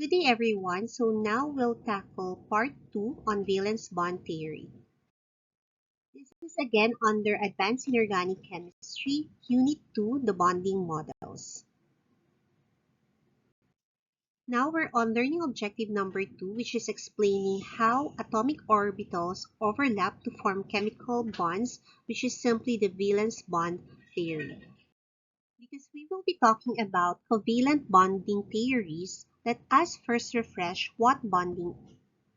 Good day, everyone. So now we'll tackle part 2 on valence bond theory. This is again under Advanced Inorganic Chemistry, Unit 2, the bonding models. Now we're on learning objective number 2, which is explaining how atomic orbitals overlap to form chemical bonds, which is simply the valence bond theory. Because we will be talking about covalent bonding theories, let us first refresh what bonding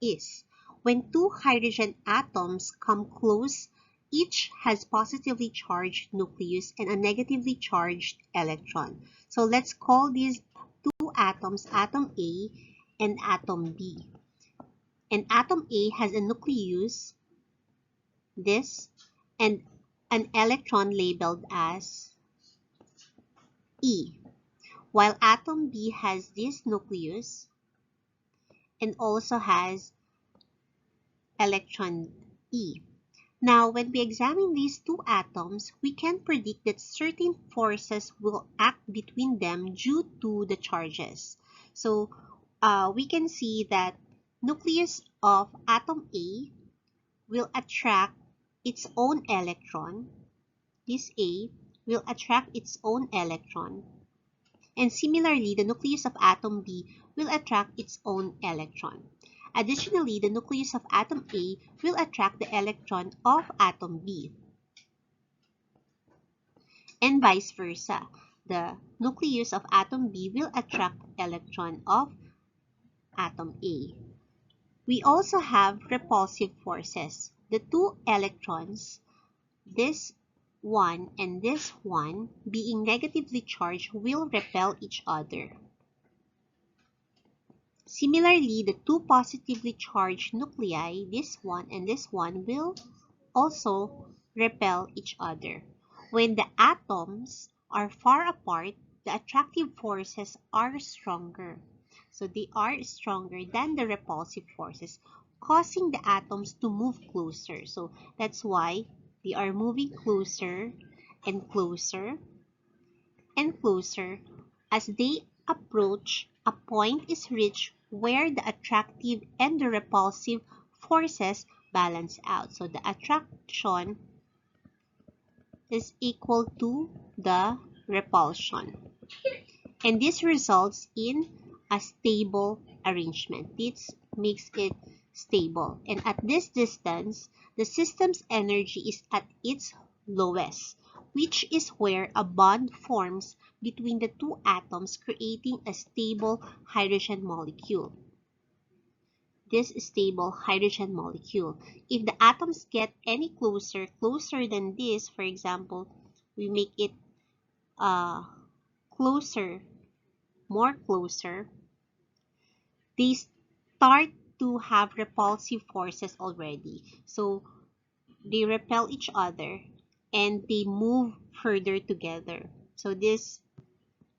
is. When two hydrogen atoms come close, each has positively charged nucleus and a negatively charged electron. So let's call these two atoms atom A and atom B. And atom A has a nucleus, this, and an electron labeled as E, while atom B has this nucleus and also has electron E. Now, when we examine these two atoms, we can predict that certain forces will act between them due to the charges. So, we can see that nucleus of atom A will attract its own electron. This A will attract its own electron. And similarly, the nucleus of atom B will attract its own electron. Additionally, the nucleus of atom A will attract the electron of atom B. And vice versa. The nucleus of atom B will attract electron of atom A. We also have repulsive forces. The two electrons, this one and this one, being negatively charged, will repel each other. Similarly, the two positively charged nuclei, this one and this one, will also repel each other. When the atoms are far apart, the attractive forces are stronger. So they are stronger than the repulsive forces, causing the atoms to move closer. So that's why they are moving closer and closer and closer. As they approach, a point is reached where the attractive and the repulsive forces balance out. So the attraction is equal to the repulsion. And this results in a stable arrangement. This makes it stable. And at this distance, the system's energy is at its lowest, which is where a bond forms between the two atoms, creating a stable hydrogen molecule. This stable hydrogen molecule. If the atoms get any closer than this, for example, we make it closer, more closer, they start to have repulsive forces already. So they repel each other and they move further together. So this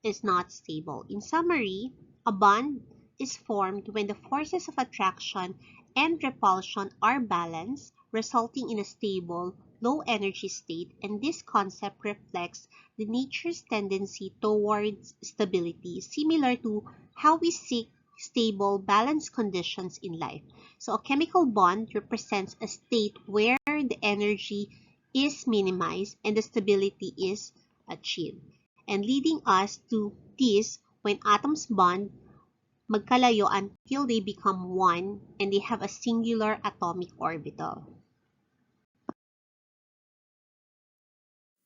is not stable. In summary, a bond is formed when the forces of attraction and repulsion are balanced, resulting in a stable, low energy state, and this concept reflects the nature's tendency towards stability, similar to how we seek stable, balanced conditions in life. So a chemical bond represents a state where the energy is minimized and the stability is achieved, and leading us to this: when atoms bond, magkalayo until they become one and they have a singular atomic orbital.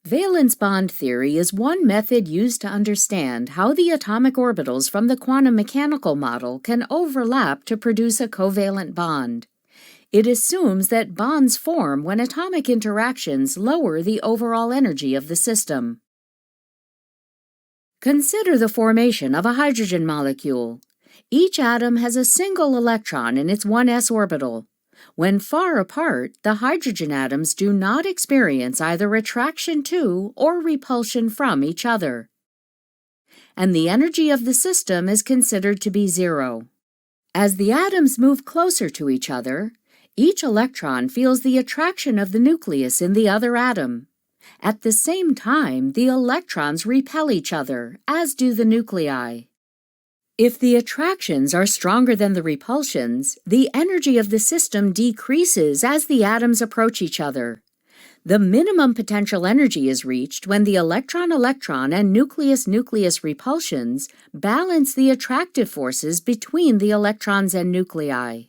Valence bond theory is one method used to understand how the atomic orbitals from the quantum mechanical model can overlap to produce a covalent bond. It assumes that bonds form when atomic interactions lower the overall energy of the system. Consider the formation of a hydrogen molecule. Each atom has a single electron in its 1s orbital. When far apart, the hydrogen atoms do not experience either attraction to or repulsion from each other, and the energy of the system is considered to be zero. As the atoms move closer to each other, each electron feels the attraction of the nucleus in the other atom. At the same time, the electrons repel each other, as do the nuclei. If the attractions are stronger than the repulsions, the energy of the system decreases as the atoms approach each other. The minimum potential energy is reached when the electron-electron and nucleus-nucleus repulsions balance the attractive forces between the electrons and nuclei.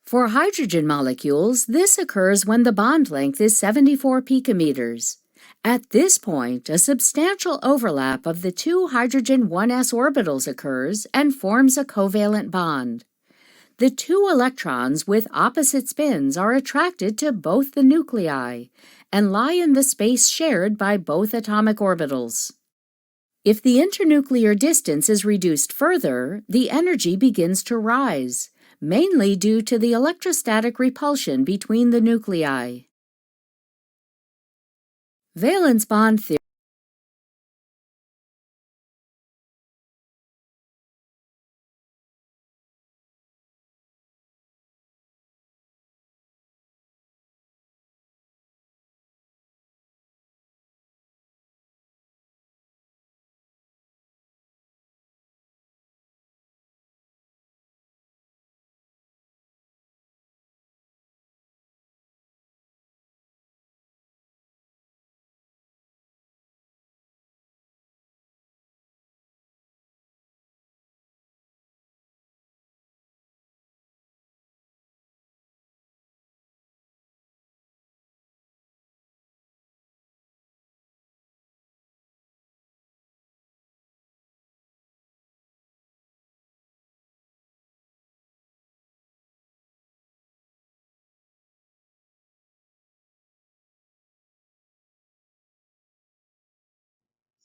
For hydrogen molecules, this occurs when the bond length is 74 picometers. At this point, a substantial overlap of the two hydrogen 1s orbitals occurs and forms a covalent bond. The two electrons with opposite spins are attracted to both the nuclei and lie in the space shared by both atomic orbitals. If the internuclear distance is reduced further, the energy begins to rise, mainly due to the electrostatic repulsion between the nuclei. Valence bond theory.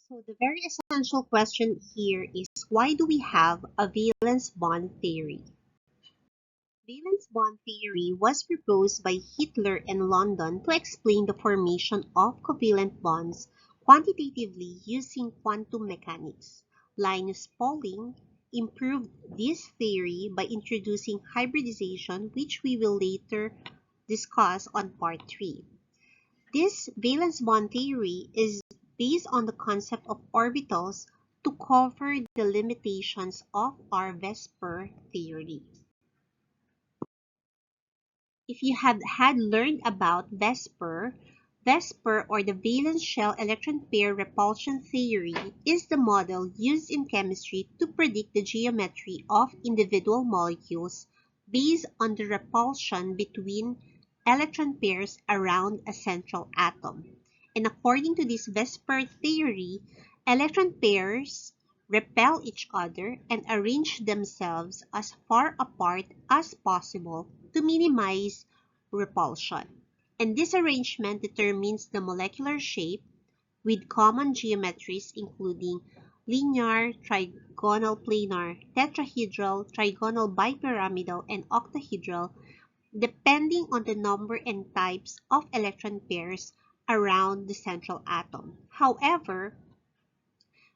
So the very essential question here is, why do we have a valence bond theory? Valence bond theory was proposed by Hitler in London to explain the formation of covalent bonds quantitatively using quantum mechanics. Linus Pauling improved this theory by introducing hybridization, which we will later discuss on part 3. This valence bond theory is based on the concept of orbitals to cover the limitations of our VSEPR theory. If you had learned about VSEPR or the valence shell electron pair repulsion theory is the model used in chemistry to predict the geometry of individual molecules based on the repulsion between electron pairs around a central atom. And according to this VSEPR theory, electron pairs repel each other and arrange themselves as far apart as possible to minimize repulsion. And this arrangement determines the molecular shape with common geometries including linear, trigonal planar, tetrahedral, trigonal bipyramidal, and octahedral, depending on the number and types of electron pairs around the central atom. However,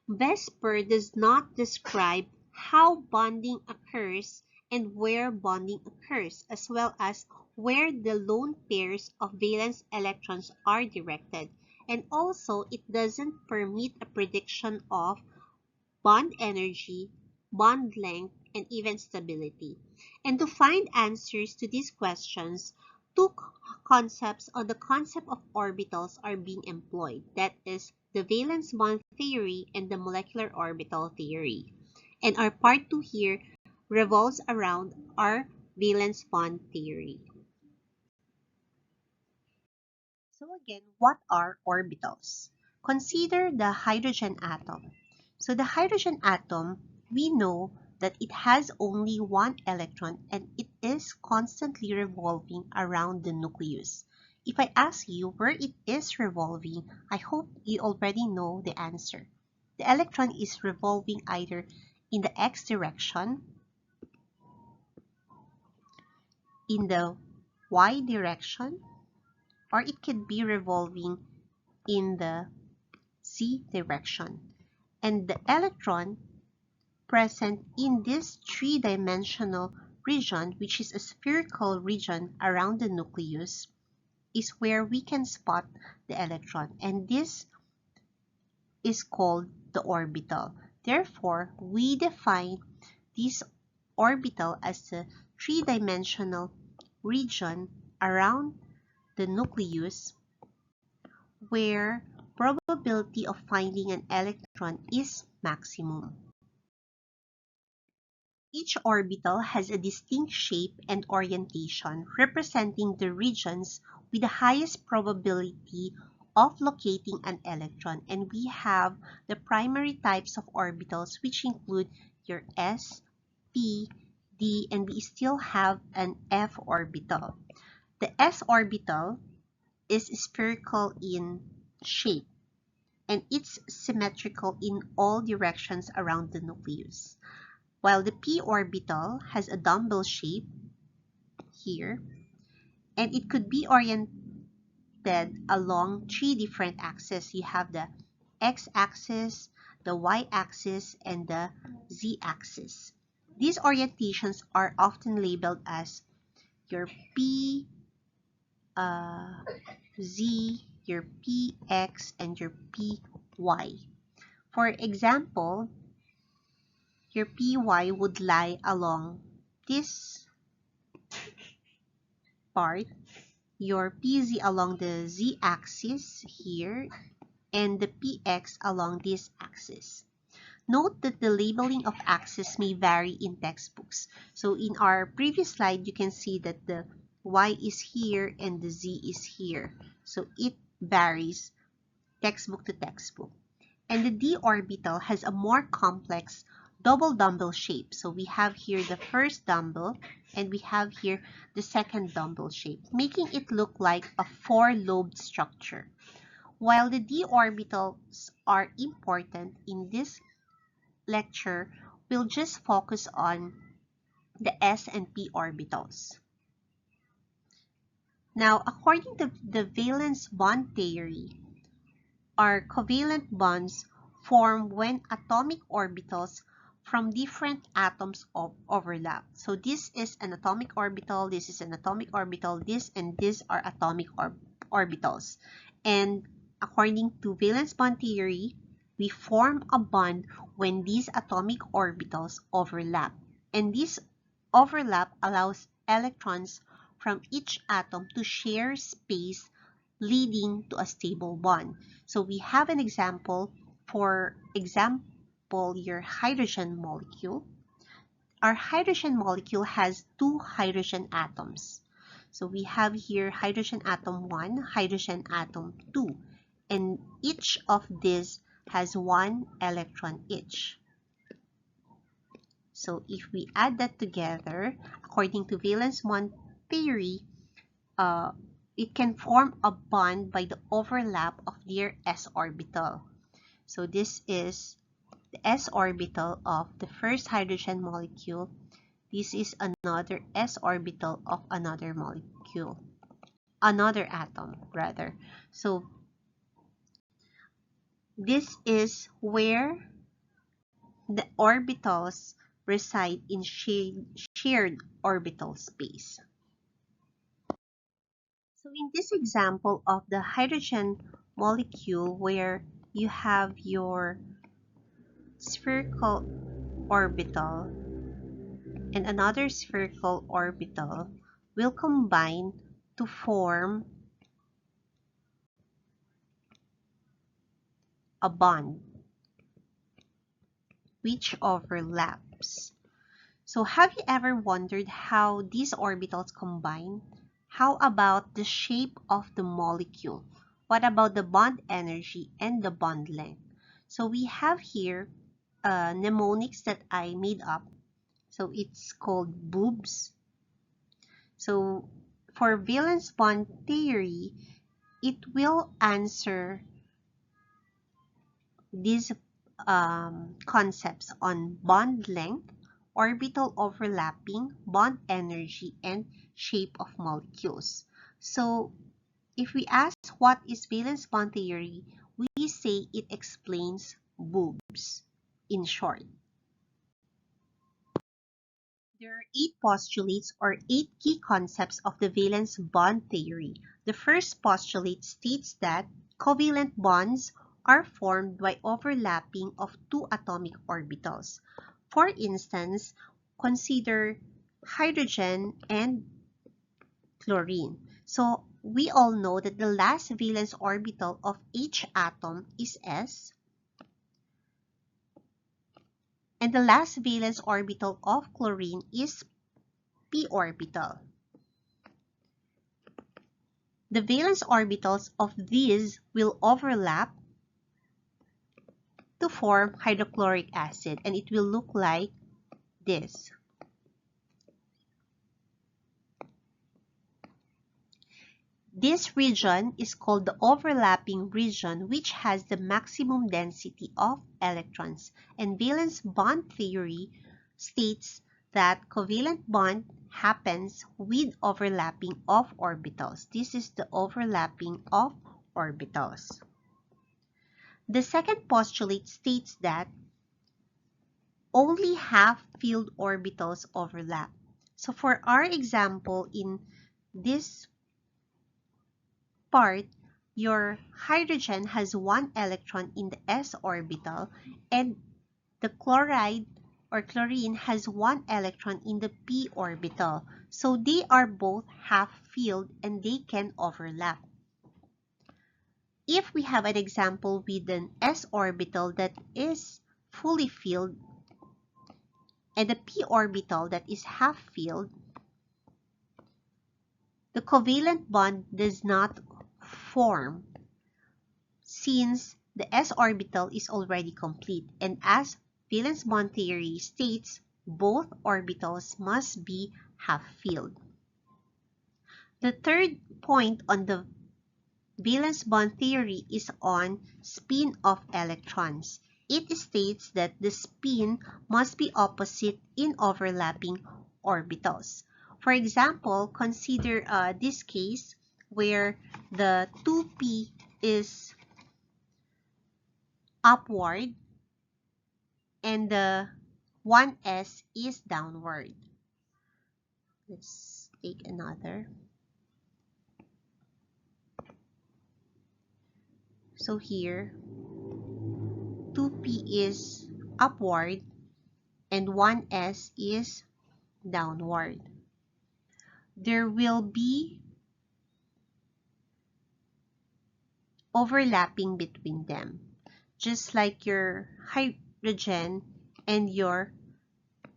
VSEPR does not describe how bonding occurs and where bonding occurs, as well as where the lone pairs of valence electrons are directed. And also, it doesn't permit a prediction of bond energy, bond length, and even stability. And to find answers to these questions, two concepts on the concept of orbitals are being employed. That is the valence bond theory and the molecular orbital theory. And our part 2 here revolves around our valence bond theory. So again, what are orbitals? Consider the hydrogen atom. So the hydrogen atom, we know that it has only one electron and it is constantly revolving around the nucleus. If I ask you where it is revolving, I hope you already know the answer. The electron is revolving either in the x direction, in the y direction, or it could be revolving in the z direction. And the electron present in this three-dimensional region, which is a spherical region around the nucleus, is where we can spot the electron, and this is called the orbital. Therefore, we define this orbital as a three-dimensional region around the nucleus where probability of finding an electron is maximum. Each orbital has a distinct shape and orientation representing the regions with the highest probability of locating an electron, and we have the primary types of orbitals, which include your s, p, d, and we still have an f orbital. The s orbital is spherical in shape, and it's symmetrical in all directions around the nucleus, while the p orbital has a dumbbell shape here, and it could be oriented along three different axes. You have the x-axis, the y-axis, and the z-axis. These orientations are often labeled as your p, z, your px, and your py. For example, your py would lie along this part, your pz along the z-axis here, and the px along this axis. Note that the labeling of axes may vary in textbooks. So in our previous slide, you can see that the y is here and the z is here. So it varies textbook to textbook. And the d orbital has a more complex double dumbbell shape. So we have here the first dumbbell and we have here the second dumbbell shape, making it look like a four-lobed structure. While the d orbitals are important in this lecture, we'll just focus on the s and p orbitals. Now, according to the valence bond theory, our covalent bonds form when atomic orbitals from different atoms overlap. So this is an atomic orbital, this is an atomic orbital, this and this are atomic orbitals. And according to valence bond theory, we form a bond when these atomic orbitals overlap. And this overlap allows electrons from each atom to share space, leading to a stable bond. So we have an example. For example, your hydrogen molecule. Our hydrogen molecule has two hydrogen atoms. So we have here hydrogen atom 1, hydrogen atom 2, and each of these has one electron each. So if we add that together, according to valence bond theory, it can form a bond by the overlap of their s orbital. So this is the s orbital of the first hydrogen molecule. This is another s orbital of another molecule, another atom rather. So this is where the orbitals reside in shared orbital space. So in this example of the hydrogen molecule where you have your spherical orbital and another spherical orbital will combine to form a bond which overlaps. So have you ever wondered how these orbitals combine? How about the shape of the molecule? What about the bond energy and the bond length? So we have here mnemonics that I made up. So it's called boobs. So for valence bond theory, it will answer these concepts on bond length, orbital overlapping, bond energy, and shape of molecules. So if we ask what is valence bond theory, we say it explains boobs in short. There are 8 postulates or 8 key concepts of the valence bond theory. The first postulate states that covalent bonds are formed by overlapping of two atomic orbitals. For instance, consider hydrogen and chlorine. So we all know that the last valence orbital of each atom is s, and the last valence orbital of chlorine is p orbital. The valence orbitals of these will overlap to form hydrochloric acid, and it will look like this. This region is called the overlapping region, which has the maximum density of electrons, and valence bond theory states that covalent bond happens with overlapping of orbitals. This is the overlapping of orbitals. The second postulate states that only half-filled orbitals overlap. So for our example, in this part, your hydrogen has one electron in the s orbital, and the chloride or chlorine has one electron in the p orbital. So they are both half-filled and they can overlap. If we have an example with an s orbital that is fully filled and a p orbital that is half-filled, the covalent bond does not form since the s orbital is already complete, and as valence bond theory states, both orbitals must be half-filled. The third point on the valence bond theory is on spin of electrons. It states that the spin must be opposite in overlapping orbitals. For example, consider this case where the 2p is upward and the 1s is downward. Let's take another. So here, 2p is upward and 1s is downward. There will be overlapping between them, just like your hydrogen and your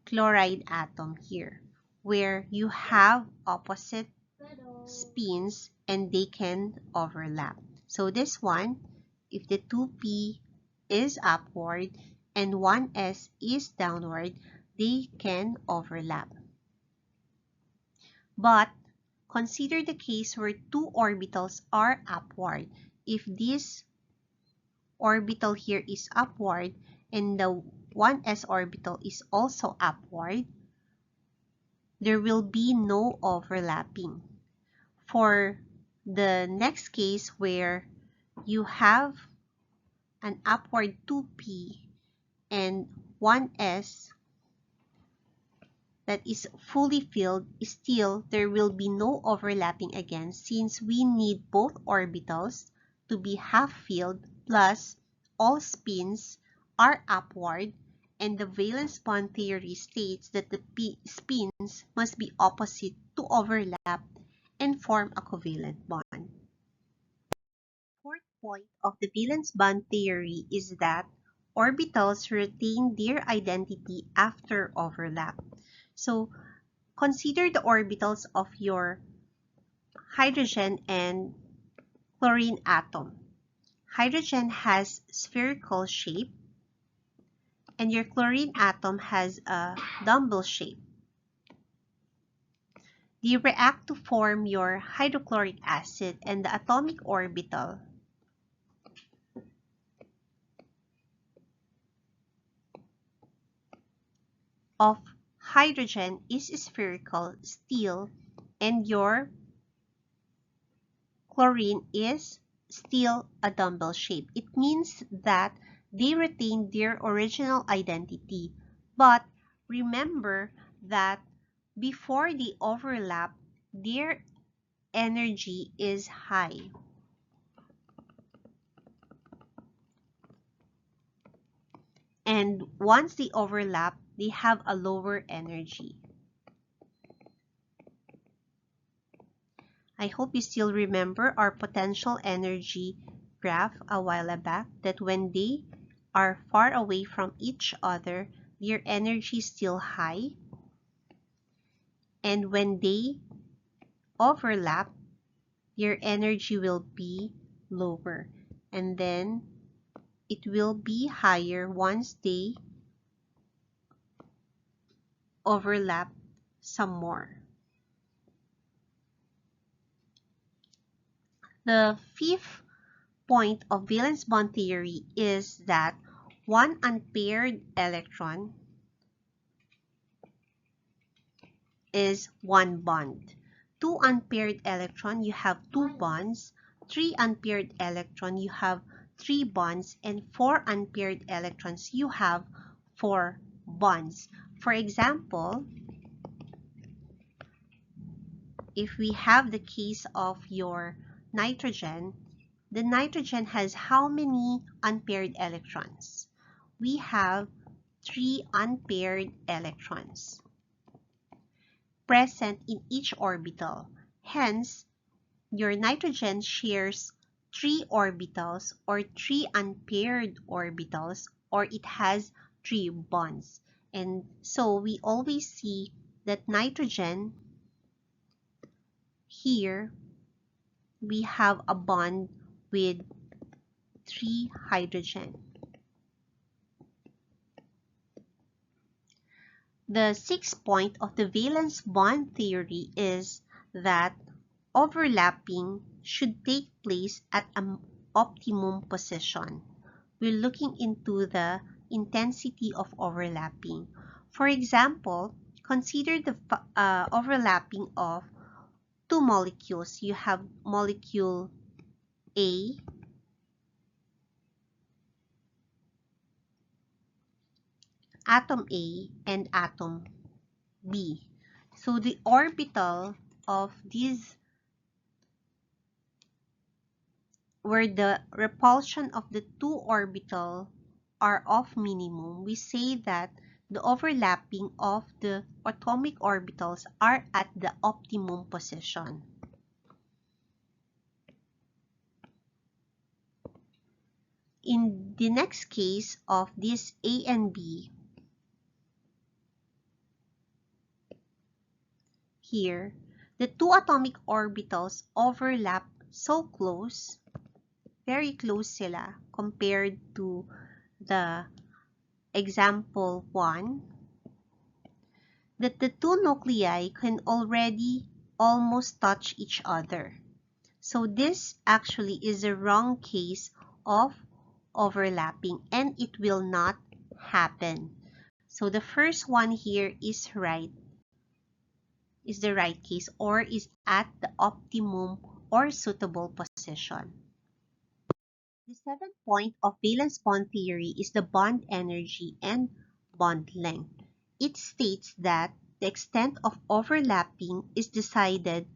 chloride atom here, where you have opposite spins and they can overlap. So this one, if the 2p is upward and 1s is downward, they can overlap. But consider the case where two orbitals are upward. If this orbital here is upward and the 1s orbital is also upward, there will be no overlapping. For the next case where you have an upward 2p and 1s that is fully filled, still there will be no overlapping again, since we need both orbitals to be half-filled, plus all spins are upward, and the valence bond theory states that the spins must be opposite to overlap and form a covalent bond. Fourth point of the valence bond theory is that orbitals retain their identity after overlap. So consider the orbitals of your hydrogen and chlorine atom. Hydrogen has spherical shape and your chlorine atom has a dumbbell shape. They react to form your hydrochloric acid, and the atomic orbital of hydrogen is spherical still, and your chlorine is still a dumbbell shape. It means that they retain their original identity. But remember that before they overlap, their energy is high. And once they overlap, they have a lower energy. I hope you still remember our potential energy graph a while back, that when they are far away from each other, their energy is still high. And when they overlap, their energy will be lower. And then it will be higher once they overlap some more. The fifth point of valence bond theory is that one unpaired electron is one bond. Two unpaired electron, you have two bonds. Three unpaired electron, you have three bonds. And four unpaired electrons, you have four bonds. For example, if we have the case of your nitrogen, the nitrogen has how many unpaired electrons? We have three unpaired electrons present in each orbital. Hence, your nitrogen shares three orbitals or three unpaired orbitals, or it has three bonds. And so we always see that nitrogen here, we have a bond with three hydrogen. The sixth point of the valence bond theory is that overlapping should take place at an optimum position. We're looking into the intensity of overlapping. For example, consider the overlapping of two molecules. You have molecule A atom A and atom B. So the orbital of these, where the repulsion of the two orbital are of minimum, we say that the overlapping of the atomic orbitals are at the optimum position. In the next case of this A and B, here, the two atomic orbitals overlap so close, very close sila compared to the example 1, that the two nuclei can already almost touch each other. So this actually is a wrong case of overlapping, and it will not happen. So the first one here is right, is the right case, or is at the optimum or suitable position. The seventh point of valence bond theory is the bond energy and bond length. It states that the extent of overlapping is decided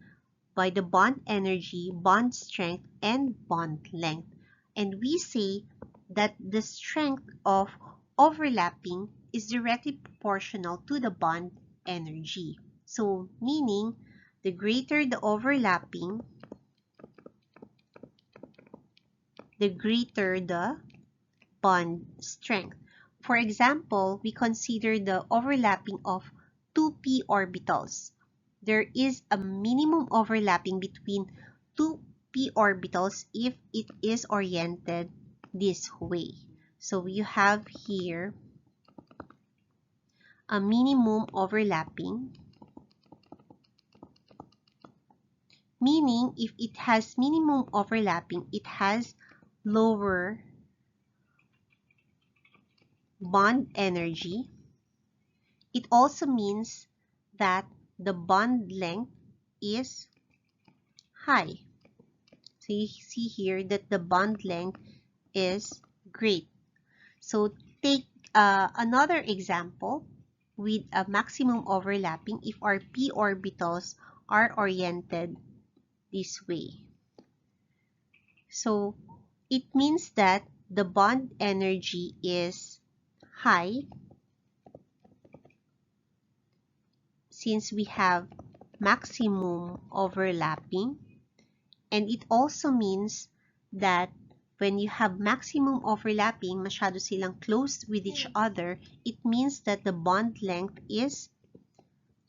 by the bond energy, bond strength, and bond length. And we say that the strength of overlapping is directly proportional to the bond energy. So, meaning, the greater the overlapping, the greater the bond strength. For example, we consider the overlapping of two p orbitals. There is a minimum overlapping between two p orbitals if it is oriented this way. So you have here a minimum overlapping, meaning if it has minimum overlapping, it has lower bond energy. It also means that the bond length is high. So you see here that the bond length is great. So take another example with a maximum overlapping if our p orbitals are oriented this way. So it means that the bond energy is high since we have maximum overlapping. And it also means that when you have maximum overlapping, masyado silang close with each other, it means that the bond length is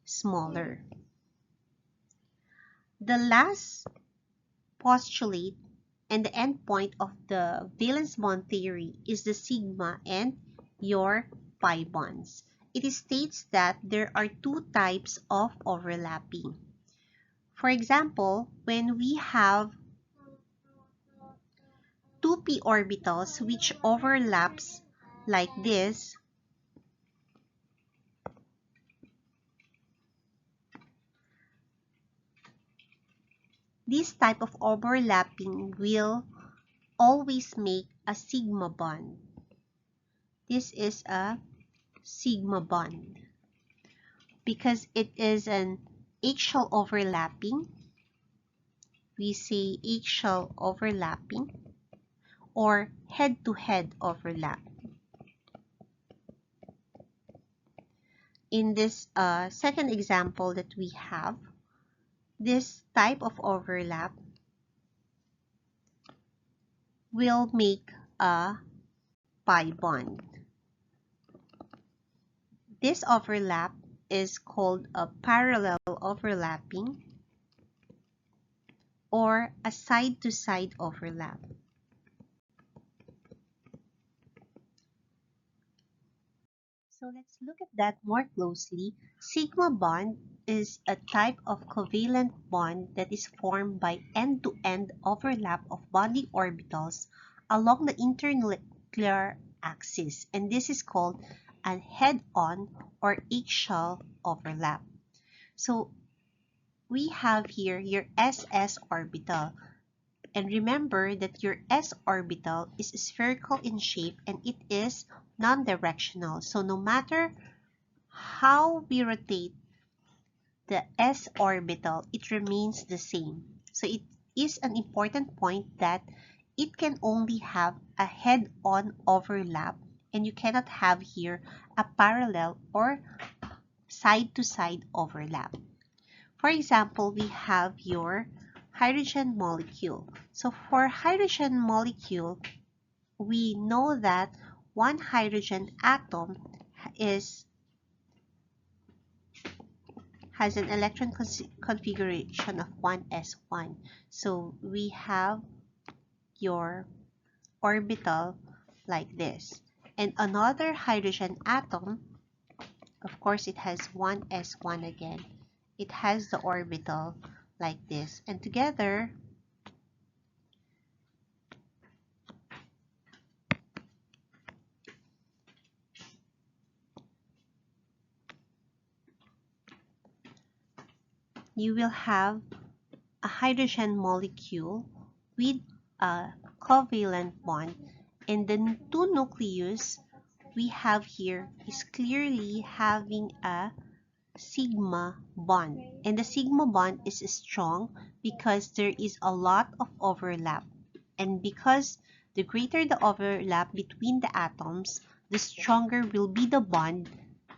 smaller. The last postulate and the endpoint of the valence bond theory is the sigma and your pi bonds. It states that there are two types of overlapping. For example, when we have two p orbitals which overlaps like this, this type of overlapping will always make a sigma bond. This is a sigma bond because it is an H-shell overlapping. We say H-shell overlapping or head-to-head overlap. In this second example that we have, this type of overlap will make a pi bond. This overlap is called a parallel overlapping or a side-to-side overlap. So let's look at that more closely. Sigma bond is a type of covalent bond that is formed by end-to-end overlap of bonding orbitals along the internuclear axis, and this is called a head-on or H-shell overlap. So we have here your SS orbital. And remember that your S orbital is spherical in shape and it is non-directional. So no matter how we rotate the S orbital, it remains the same. So it is an important point that it can only have a head-on overlap and you cannot have here a parallel or side-to-side overlap. For example, we have your hydrogen molecule. So for hydrogen molecule, we know that one hydrogen atom has an electron configuration of 1s1. So we have your orbital like this. And another hydrogen atom, of course, it has 1s1 again. It has the orbital like this. And together, you will have a hydrogen molecule with a covalent bond, and the two nucleus we have here is clearly having a sigma bond, and the sigma bond is strong because there is a lot of overlap, and because the greater the overlap between the atoms, the stronger will be the bond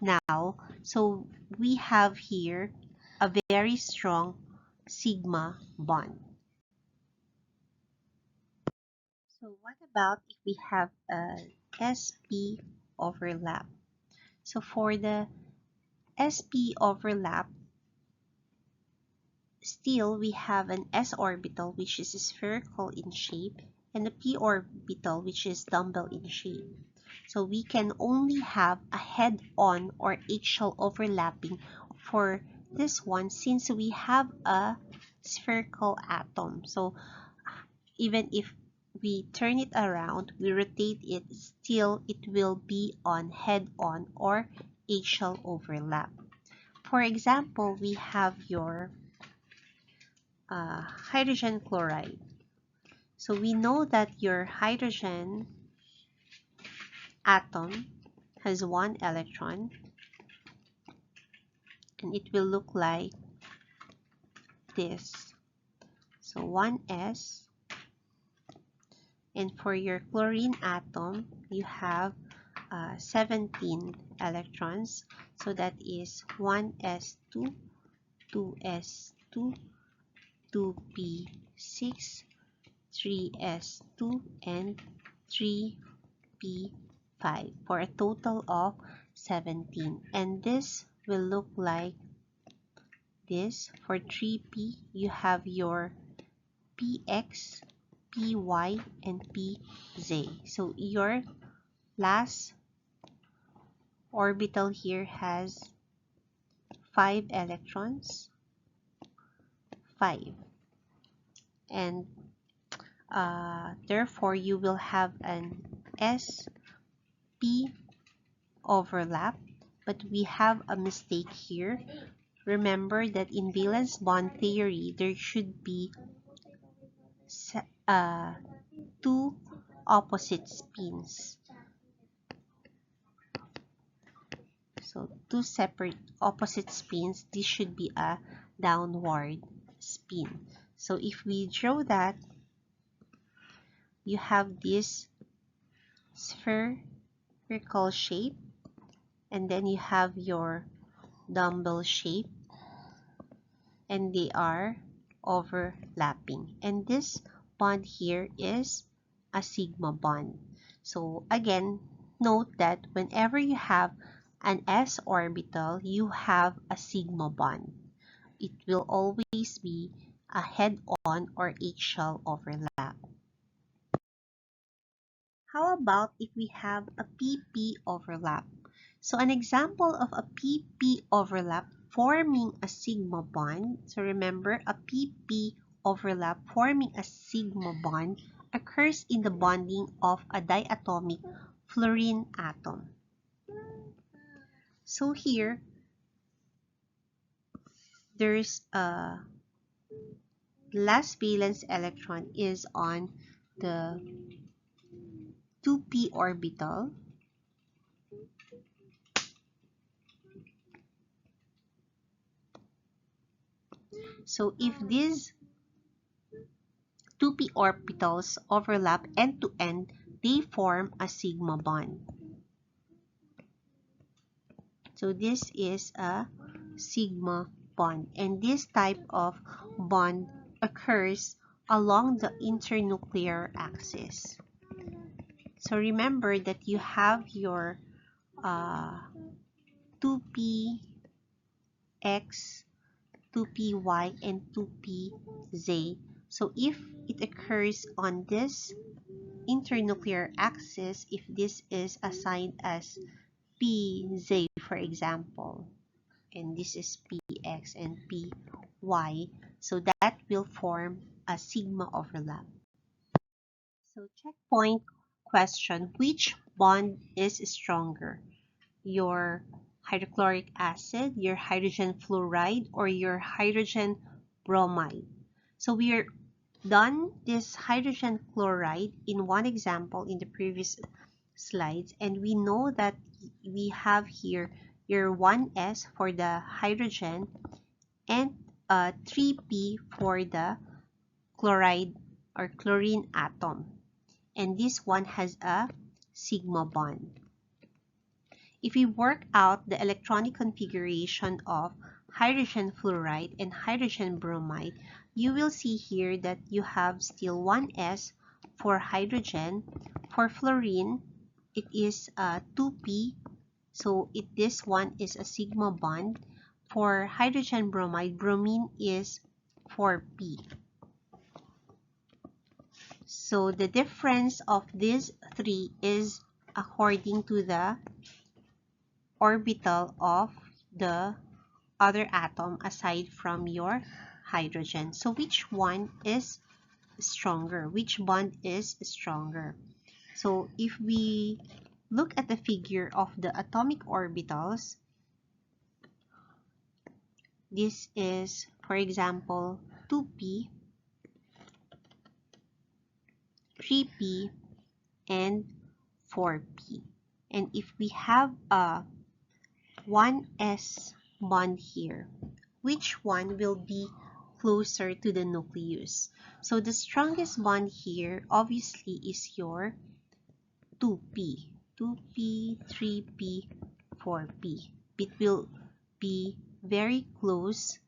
now. So we have here a very strong sigma bond. So what about if we have a sp overlap? So for the sp overlap, still we have an s orbital which is spherical in shape and a p orbital which is dumbbell in shape. So we can only have a head-on or H-shell overlapping for this one since we have a spherical atom. So even if we turn it around, we rotate it, still it will be on head-on or H-shell overlap. For example, we have your hydrogen chloride. So we know that your hydrogen atom has one electron and it will look like this. So 1s, and for your chlorine atom you have 17 electrons. So that is 1s2, 2s2, 2p6, 3s2, and 3p5 for a total of 17. And this will look like this. For 3p, you have your px, py, and pz. So your last orbital here has 5 electrons, 5. And therefore, you will have an sp overlap, but we have a mistake here. Remember that in valence bond theory, there should be 2 opposite spins. So 2 separate opposite spins, this should be a downward spin. So if we draw that, you have this spherical shape, and then you have your dumbbell shape, and they are overlapping. And this bond here is a sigma bond. So again, note that whenever you have an s orbital, you have a sigma bond. It will always be a head-on or H-shell overlap. How about if we have a PP overlap? So an example of a PP overlap forming a sigma bond. So remember, a PP overlap forming a sigma bond occurs in the bonding of a diatomic fluorine atom. So here, there's a last valence electron is on the 2p orbital. So if these 2p orbitals overlap end to end, they form a sigma bond. So this is a sigma bond, and this type of bond occurs along the internuclear axis. So remember that you have your 2px, 2py, and 2pz. So if it occurs on this internuclear axis, if this is assigned as pz, for example, and this is px and py, so that will form a sigma overlap. So checkpoint question: which bond is stronger? Your hydrochloric acid, your hydrogen fluoride, or your hydrogen bromide? So we are done this hydrogen chloride in one example in the previous slides, and we know that we have here your 1s for the hydrogen and 3p for the chloride or chlorine atom, and this one has a sigma bond. If we work out the electronic configuration of hydrogen fluoride and hydrogen bromide, you will see here that you have still 1s for hydrogen. For fluorine, it is 2p, so this one is a sigma bond. For hydrogen bromide, bromine is 4p. So the difference of these three is according to the orbital of the other atom aside from your hydrogen. So which one is stronger? Which bond is stronger? So if we look at the figure of the atomic orbitals, this is, for example, 2p, 3p, and 4p. And if we have a 1s bond here, which one will be closer to the nucleus? So the strongest bond here obviously is your 2p, 3p, 4p. it will be very close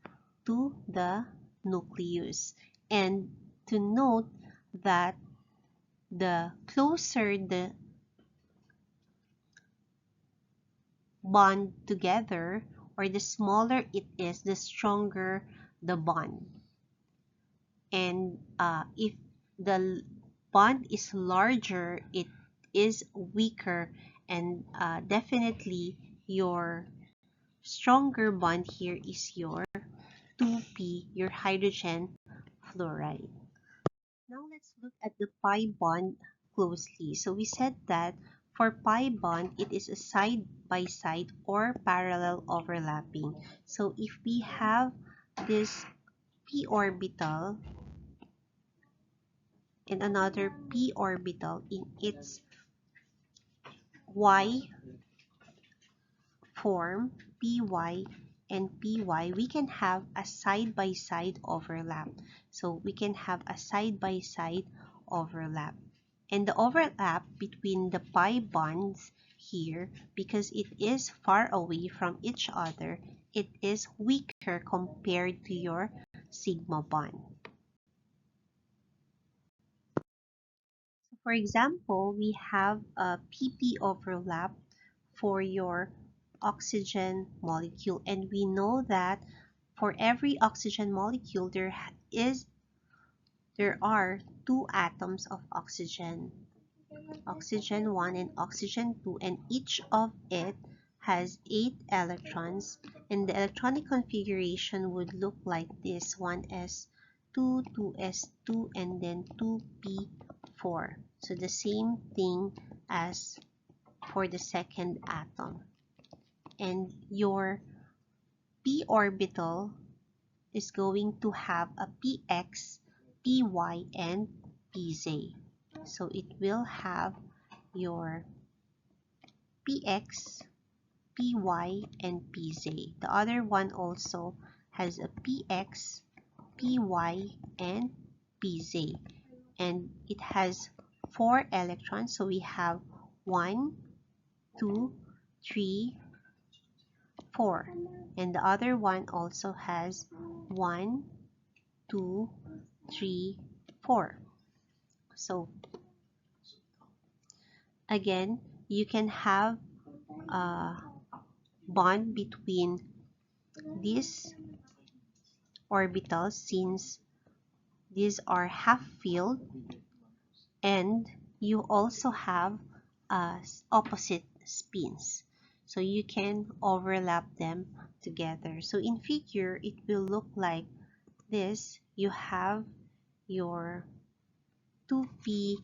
to the nucleus. And to note that the closer the bond together, or the smaller it is, the stronger the bond. And if the bond is larger, it is weaker, and definitely your stronger bond here is your 2p, your hydrogen fluoride. Now let's look at the pi bond closely. So we said that for pi bond, it is a side-by-side or parallel overlapping. So if we have this p orbital and another p orbital in its y form, py and py, we can have a side-by-side overlap. So we can have a side-by-side overlap. And the overlap between the pi bonds here, because it is far away from each other, it is weaker compared to your sigma bond. For example, we have a pp overlap for your oxygen molecule, and we know that for every oxygen molecule there are two atoms of oxygen, oxygen 1 and oxygen 2, and each of it has 8 electrons, and the electronic configuration would look like this: 1s2, 2s2, and then 2p4. So the same thing as for the second atom. And your p orbital is going to have a px, py, and pz. So it will have your px, py, and pz. The other one also has a px, py, and pz. And it has 4 electrons. So we have 1, 2, 3, 4. And the other one also has 1, 2, 3, 4. So again, you can have a bond between these orbitals since these are half filled, and you also have opposite spins. So you can overlap them together. So in figure, it will look like this. You have your 2p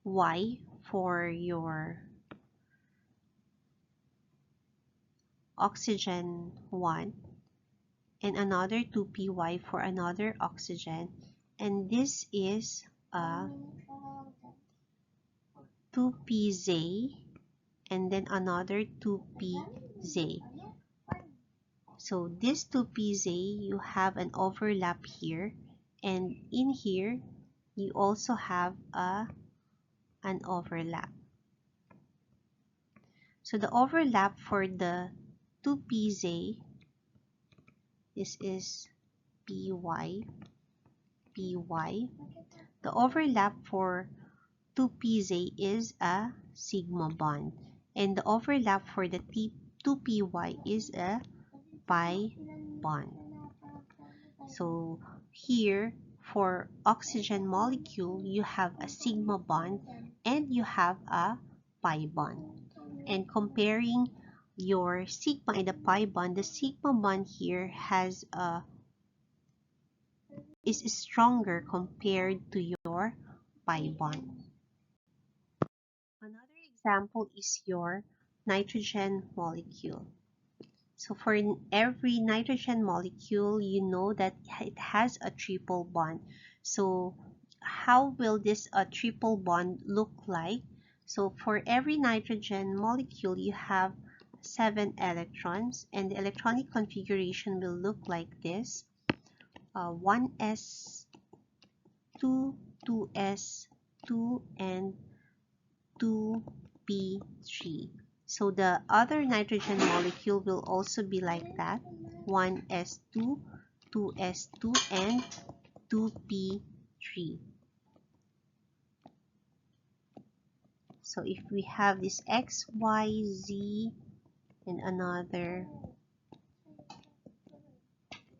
y for your oxygen 1 and another 2py for another oxygen, and this is a 2pz and then another 2pz. So this 2pz, you have an overlap here, and in here you also have an overlap. So the overlap for the 2pz, this is py, py. The overlap for 2pz is a sigma bond, and the overlap for the 2py is a pi bond. So here for oxygen molecule, you have a sigma bond and you have a pi bond. And comparing your sigma and the pi bond, the sigma bond here is stronger compared to your pi bond. Another example is your nitrogen molecule. So for every nitrogen molecule, you know that it has a triple bond. So how will this triple bond look like? So for every nitrogen molecule, you have 7 electrons, and the electronic configuration will look like this: 1s2, 2s2, and 2p3. So the other nitrogen molecule will also be like that. 1s2, 2s2, and 2p3. So if we have this X, Y, Z, and another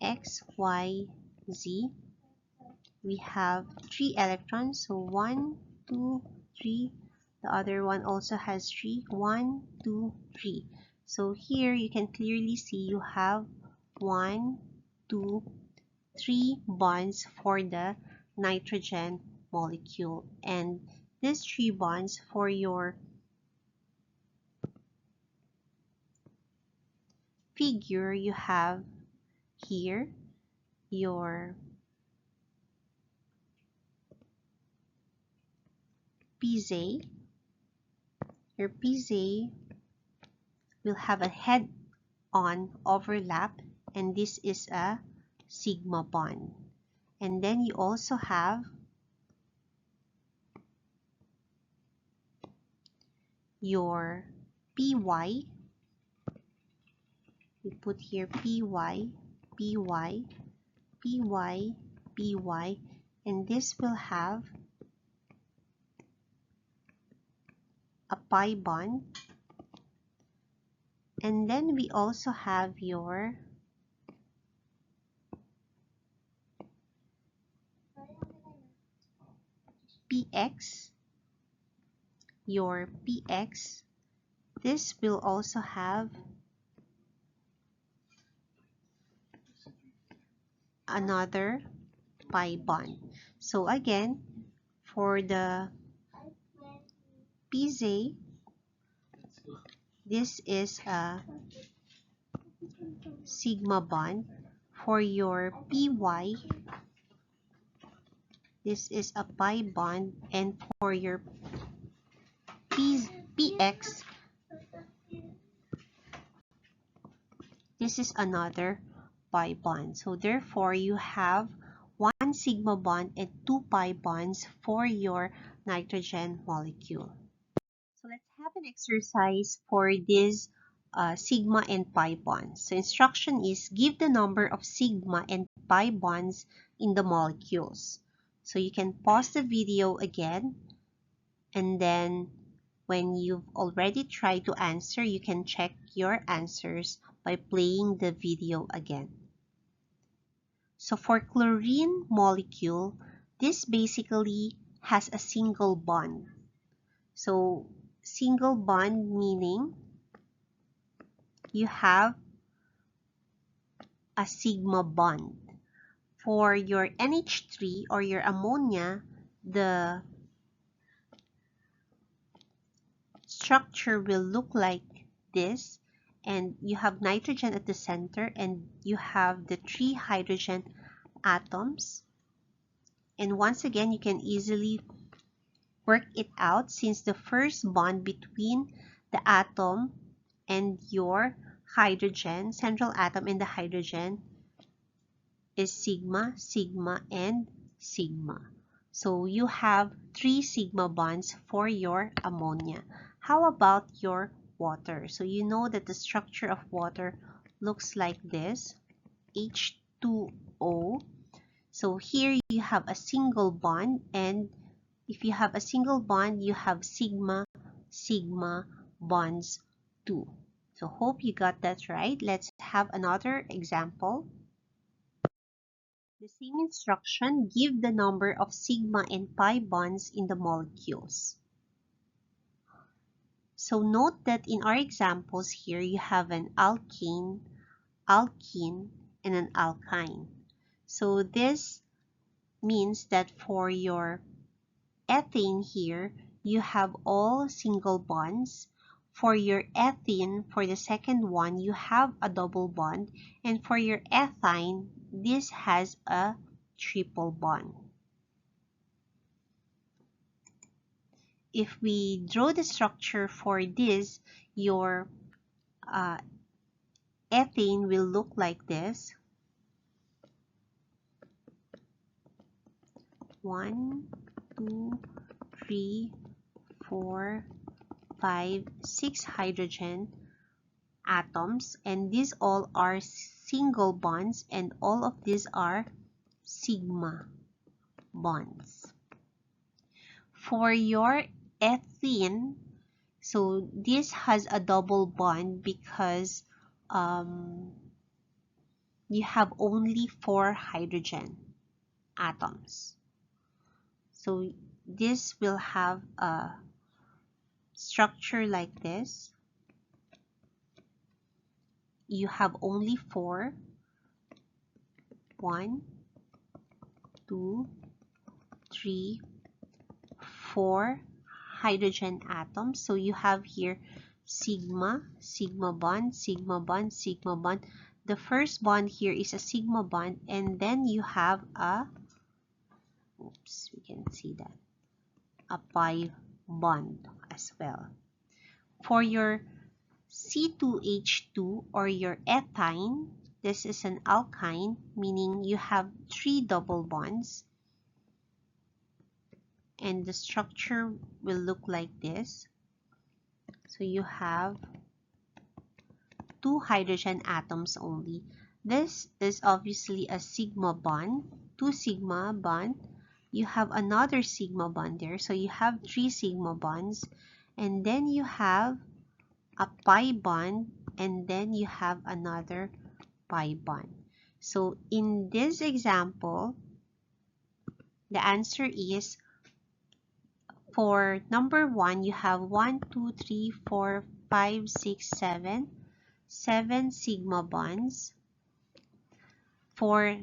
X, Y, Z, we have 3 electrons. So 1, 2, 3. The other one also has 3. 1, 2, 3. So here you can clearly see you have 1, 2, 3 bonds for the nitrogen molecule, and these 3 bonds for your figure. You have here your PZ. Your PZ will have a head-on overlap, and this is a sigma bond. And then you also have your PY. We put here PY, PY, PY, PY, and this will have a pi bond. And then we also have your PX, your PX. This will also have another pi bond. So again, for the PZ, this is a sigma bond. For your PY, this is a pi bond, and for your PX, this is another pi bond. So therefore, you have 1 sigma bond and 2 pi bonds for your nitrogen molecule. So let's have an exercise for this sigma and pi bonds. So instruction is give the number of sigma and pi bonds in the molecules. So you can pause the video again, and then when you've already tried to answer, you can check your answers by playing the video again. So for chlorine molecule, this basically has a single bond. So single bond meaning you have a sigma bond. For your NH3 or your ammonia, the structure will look like this, and you have nitrogen at the center, and you have the 3 hydrogen atoms. And once again, you can easily work it out since the first bond between the atom and your hydrogen, central atom and the hydrogen, is sigma, sigma, and sigma. So you have 3 sigma bonds for your ammonia. How about your water? So you know that the structure of water looks like this, H2O. So here you have a single bond, and if you have a single bond, you have sigma, sigma bonds too. So hope you got that right. Let's have another example. The same instruction, give the number of sigma and pi bonds in the molecules. So note that in our examples here, you have an alkane, alkene, and an alkyne. So this means that for your ethane here, you have all single bonds. For your ethene, for the second one, you have a double bond. And for your ethyne, this has a triple bond. If we draw the structure for this, your ethane will look like this. 1, 2, 3, 4, 5, 6 hydrogen atoms, and these all are single bonds, and all of these are sigma bonds. For your ethene, so this has a double bond because you have only 4 hydrogen atoms. So this will have a structure like this. You have only 4. 1, 2, 3, 4 hydrogen atoms. So you have here sigma, sigma bond, sigma bond, sigma bond. The first bond here is a sigma bond, and then you have a, oops, we can see that, a pi bond as well. For your C2H2 or your ethine, this is an alkyne, meaning you have 3 double bonds, and the structure will look like this. So you have 2 hydrogen atoms only. This is obviously a sigma bond, 2 sigma bond. You have another sigma bond there, so you have 3 sigma bonds, and then you have a pi bond, and then you have another pi bond. So in this example, the answer is, for number 1, you have 1, 2, 3, 4, 5, 6, 7, 7 sigma bonds. For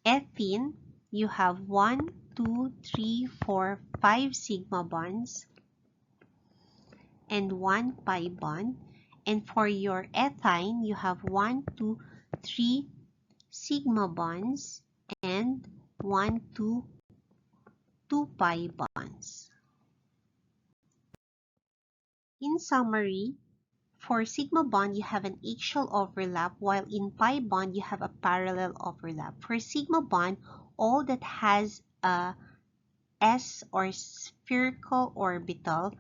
ethene, you have 1, 2, 3, 4, 5 sigma bonds and 1 pi bond. And for your ethine, you have 1, 2, 3 sigma bonds and 1, 2 pi bonds. In summary, for sigma bond, you have an axial overlap, while in pi bond, you have a parallel overlap. For sigma bond, all that has a S or spherical orbital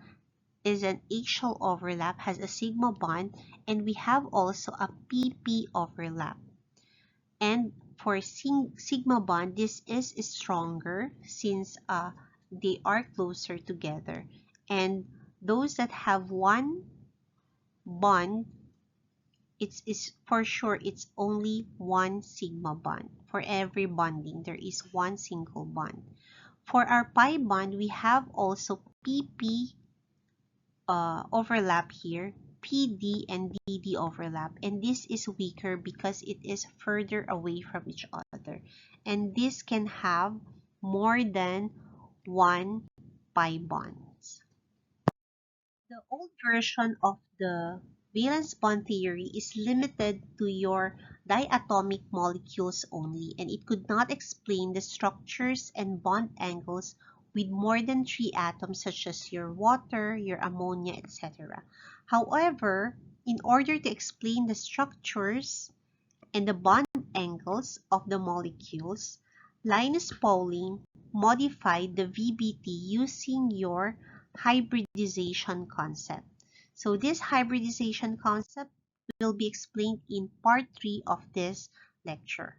is an axial overlap, has a sigma bond, and we have also a pp overlap. And for sigma bond, this is stronger since they are closer together. And those that have one bond, it's for sure it's only one sigma bond. For every bonding, there is one single bond. For our pi bond, we have also pp overlap here, PD and DD overlap, and this is weaker because it is further away from each other, and this can have more than one pi bonds. The old version of the valence bond theory is limited to your diatomic molecules only, and it could not explain the structures and bond angles with more than 3 atoms, such as your water, your ammonia, etc. However, in order to explain the structures and the bond angles of the molecules, Linus Pauling modified the VBT using your hybridization concept. So this hybridization concept will be explained in part 3 of this lecture.